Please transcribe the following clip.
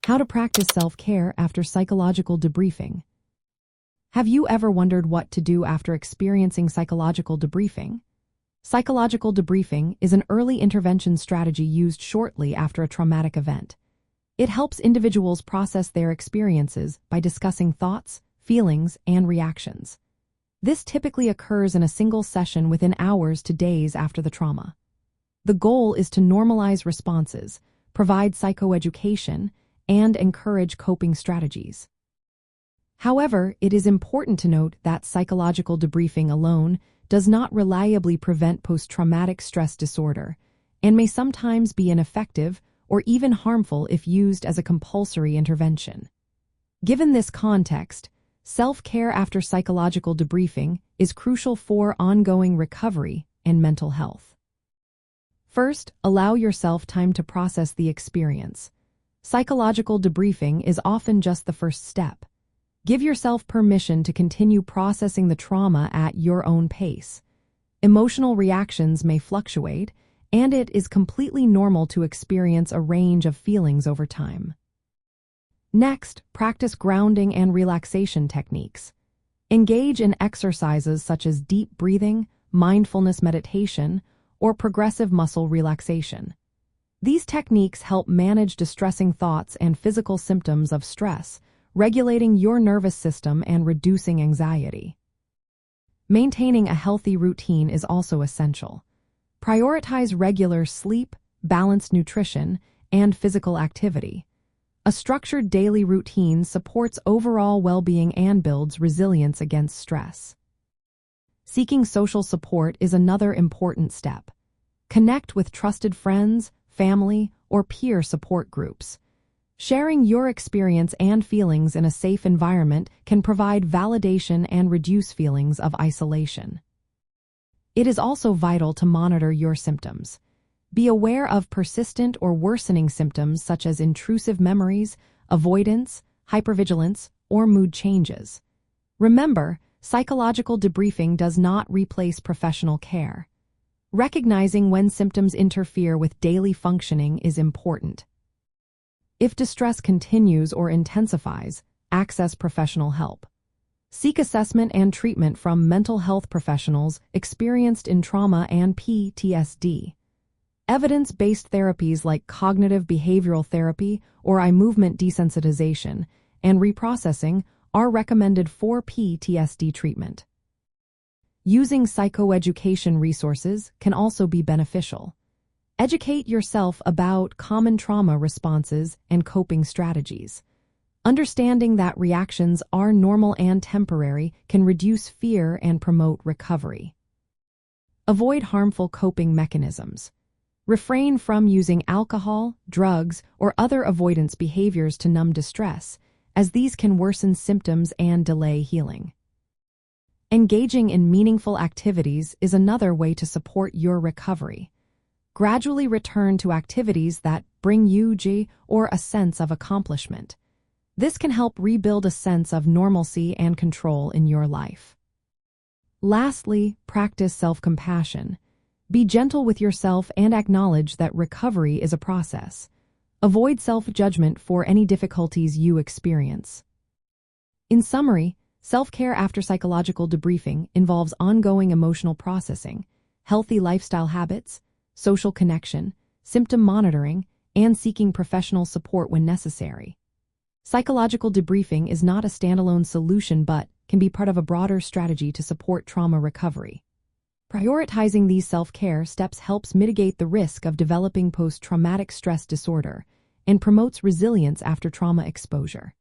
How to practice self-care after psychological debriefing. Have you ever wondered what to do after experiencing psychological debriefing? Psychological debriefing is an early intervention strategy used shortly after a traumatic event. It helps individuals process their experiences by discussing thoughts, feelings, and reactions. This typically occurs in a single session within hours to days after the trauma. The goal is to normalize responses, provide psychoeducation, and encourage coping strategies. However, it is important to note that psychological debriefing alone does not reliably prevent post-traumatic stress disorder and may sometimes be ineffective or even harmful if used as a compulsory intervention. Given this context, self-care after psychological debriefing is crucial for ongoing recovery and mental health. First, allow yourself time to process the experience. Psychological debriefing is often just the first step. Give yourself permission to continue processing the trauma at your own pace. Emotional reactions may fluctuate, and it is completely normal to experience a range of feelings over time. Next, practice grounding and relaxation techniques. Engage in exercises such as deep breathing, mindfulness meditation, or progressive muscle relaxation. These techniques help manage distressing thoughts and physical symptoms of stress, regulating your nervous system and reducing anxiety. Maintaining a healthy routine is also essential. Prioritize regular sleep, balanced nutrition, and physical activity. A structured daily routine supports overall well-being and builds resilience against stress. Seeking social support is another important step. Connect with trusted friends, family, or peer support groups. Sharing your experience and feelings in a safe environment can provide validation and reduce feelings of isolation. It is also vital to monitor your symptoms. Be aware of persistent or worsening symptoms such as intrusive memories, avoidance, hypervigilance, or mood changes. Remember, psychological debriefing does not replace professional care. Recognizing when symptoms interfere with daily functioning is important. If distress continues or intensifies, access professional help. Seek assessment and treatment from mental health professionals experienced in trauma and PTSD. Evidence-based therapies like cognitive behavioral therapy or eye movement desensitization and reprocessing are recommended for PTSD treatment. Using psychoeducation resources can also be beneficial. Educate yourself about common trauma responses and coping strategies. Understanding that reactions are normal and temporary can reduce fear and promote recovery. Avoid harmful coping mechanisms. Refrain from using alcohol, drugs, or other avoidance behaviors to numb distress, as these can worsen symptoms and delay healing. Engaging in meaningful activities is another way to support your recovery. Gradually return to activities that bring you joy or a sense of accomplishment. This can help rebuild a sense of normalcy and control in your life. Lastly, practice self-compassion. Be gentle with yourself and acknowledge that recovery is a process. Avoid self-judgment for any difficulties you experience. In summary, self-care after psychological debriefing involves ongoing emotional processing, healthy lifestyle habits, social connection, symptom monitoring, and seeking professional support when necessary. Psychological debriefing is not a standalone solution but can be part of a broader strategy to support trauma recovery. Prioritizing these self-care steps helps mitigate the risk of developing post-traumatic stress disorder and promotes resilience after trauma exposure.